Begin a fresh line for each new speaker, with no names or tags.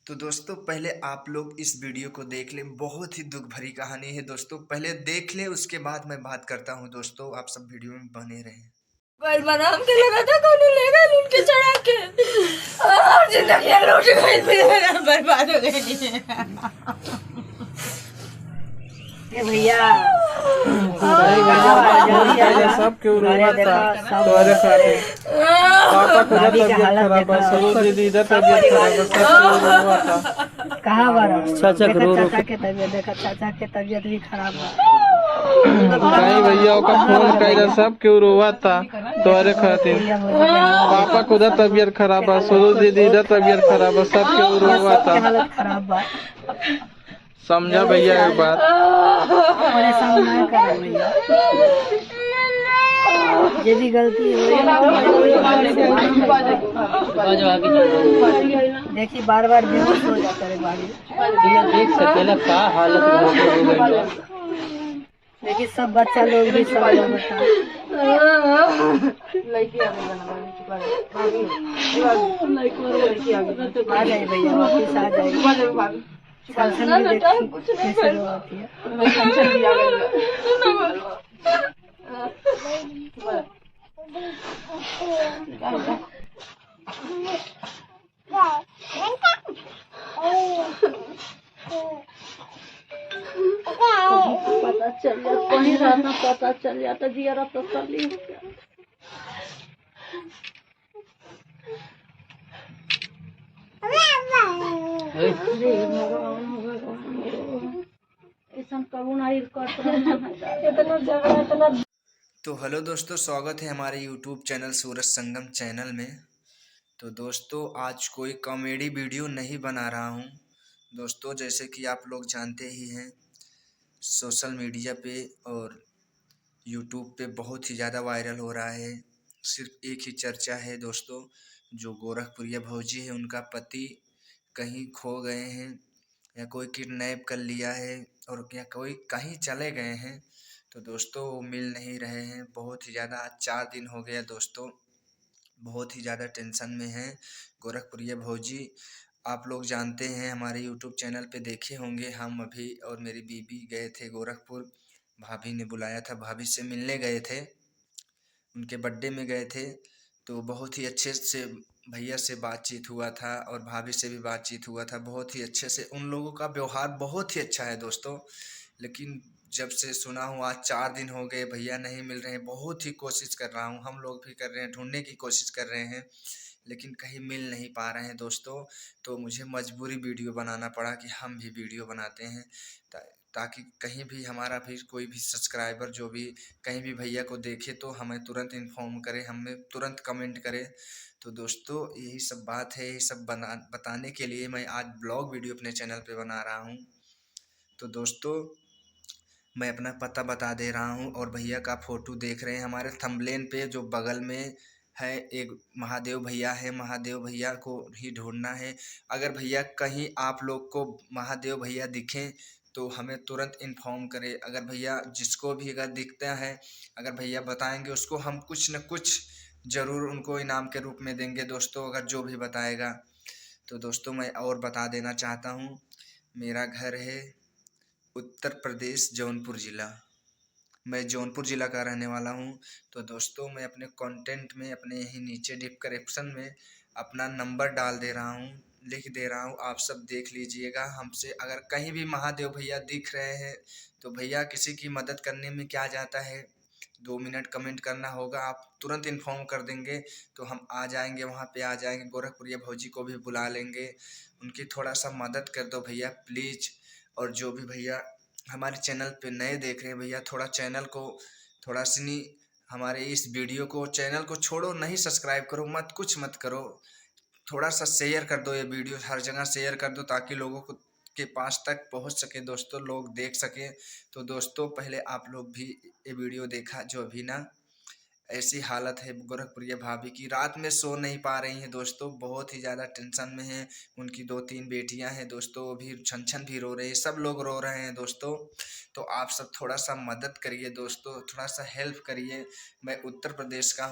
तो दोस्तों पहले आप लोग इस वीडियो को देख लें, बहुत ही दुख भरी कहानी है दोस्तों। पहले देख लें, उसके बाद मैं बात करता हूँ। दोस्तों आप सब वीडियो में बने रहें।
कल मनाम के लगा था कौन ले गए लूट के चढ़ा के और जिंदगी लूट गई मेरा बर्बाद हो गई।
ए भैया
सब क्यों रोवा था तुम्हारे खातिर। पापा को तबीयत खराब है, सरोज दीदी इधर तबीयत खराब है, सब क्यों रोवा था।
कहाँ बारा
चाचा के रो रो
चाचा के तबीयत देखा, चाचा के तबीयत भी खराब है।
नहीं भैया का फोन कर, सब क्यों रोवा था तुम्हारे खातिर। पापा को उधर तबीयत खराब है, सरोज दीदी इधर तबीयत खराब है, सब क्यों रोवा था।
हालत खराब है,
समझा भैया एक बात।
परेशान ना करो भैया, ये भी गलती हुई देखिए बार बार बेहोश हो जाता है बारी।
देख सकेला का हालत
देखिए सब बच्चा लोग भी सब लोग आ जाए भैया, वापिस आ जाए। टेंशन भी देखिए कैसे रोती है। पता चल जाता, कहीं रहना पता चल जाता, जिया तो तसल्ली हो गया।
तो हेलो दोस्तों, स्वागत है हमारे यूट्यूब चैनल सूरज संगम चैनल में। तो दोस्तों आज कोई कॉमेडी वीडियो नहीं बना रहा हूँ। दोस्तों जैसे कि आप लोग जानते ही हैं, सोशल मीडिया पे और यूट्यूब पे बहुत ही ज़्यादा वायरल हो रहा है। सिर्फ एक ही चर्चा है दोस्तों, जो गोरखपुरिया भौजी है उनका पति कहीं खो गए हैं या कोई किडनैप कर लिया है और या कोई कहीं चले गए हैं। तो दोस्तों वो मिल नहीं रहे हैं। बहुत ही ज़्यादा आज 4 दिन हो गया दोस्तों, बहुत ही ज़्यादा टेंशन में हैं गोरखपुरिया भौजी। आप लोग जानते हैं, हमारे यूट्यूब चैनल पे देखे होंगे, हम अभी और मेरी बीबी गए थे गोरखपुर। भाभी ने बुलाया था, भाभी से मिलने गए थे, उनके बर्थडे में गए थे। तो बहुत ही अच्छे से भैया से बातचीत हुआ था और भाभी से भी बातचीत हुआ था। बहुत ही अच्छे से उन लोगों का व्यवहार बहुत ही अच्छा है दोस्तों। लेकिन जब से सुना हूँ आज 4 दिन हो गए, भैया नहीं मिल रहे हैं। बहुत ही कोशिश कर रहा हूँ, हम लोग भी कर रहे हैं, ढूंढने की कोशिश कर रहे हैं, लेकिन कहीं मिल नहीं पा रहे हैं दोस्तों। तो मुझे मजबूरी वीडियो बनाना पड़ा कि हम भी वीडियो बनाते हैं, ताकि कहीं भी हमारा भी कोई भी सब्सक्राइबर जो भी कहीं भी भैया को देखे तो हमें तुरंत इन्फॉर्म करे, हमें तुरंत कमेंट करे। तो दोस्तों यही सब बात है, यही सब बताने के लिए मैं आज ब्लॉग वीडियो अपने चैनल पे बना रहा हूँ। तो दोस्तों मैं अपना पता बता दे रहा हूँ और भैया का फ़ोटो देख रहे हैं हमारे थंबनेल पे, जो बगल में है एक महादेव भैया है। महादेव भैया को ही ढूंढना है। अगर भैया कहीं आप लोग को महादेव भैया दिखें तो हमें तुरंत इन्फॉर्म करें। अगर भैया जिसको भी अगर दिखता है, अगर भैया बताएंगे उसको हम कुछ न कुछ ज़रूर उनको इनाम के रूप में देंगे दोस्तों, अगर जो भी बताएगा। तो दोस्तों मैं और बता देना चाहता हूँ, मेरा घर है उत्तर प्रदेश जौनपुर ज़िला। मैं जौनपुर ज़िला का रहने वाला हूँ। तो दोस्तों मैं अपने कंटेंट में अपने यहीं नीचे डिस्क्रिप्शन में अपना नंबर डाल दे रहा हूँ, लिख दे रहा हूँ, आप सब देख लीजिएगा। हमसे अगर कहीं भी महादेव भैया दिख रहे हैं तो भैया किसी की मदद करने में क्या जाता है, 2 मिनट कमेंट करना होगा, आप तुरंत इन्फॉर्म कर देंगे तो हम आ जाएंगे, वहाँ पे आ जाएंगे। गोरखपुरिया भौजी को भी बुला लेंगे, उनकी थोड़ा सा मदद कर दो भैया प्लीज़। और जो भी भैया हमारे चैनल पे नए देख रहे हैं, भैया थोड़ा चैनल को थोड़ा सनी हमारे इस वीडियो को, चैनल को छोड़ो, नहीं सब्सक्राइब करो, मत कुछ मत करो, थोड़ा सा शेयर कर दो। ये वीडियो हर जगह शेयर कर दो ताकि लोगों को के पास तक पहुंच सके दोस्तों, लोग देख सकें। तो दोस्तों पहले आप लोग भी ये वीडियो देखा जो अभी ना, ऐसी हालत है गोरखपुरिया भाभी की, रात में सो नहीं पा रही हैं दोस्तों, बहुत ही ज़्यादा टेंशन में हैं। उनकी 2-3 बेटियां हैं दोस्तों, वो भी छन छन भी रो रहे हैं, सब लोग रो रहे हैं दोस्तों। तो आप सब थोड़ा सा मदद करिए दोस्तों, थोड़ा सा हेल्प करिए। मैं उत्तर प्रदेश का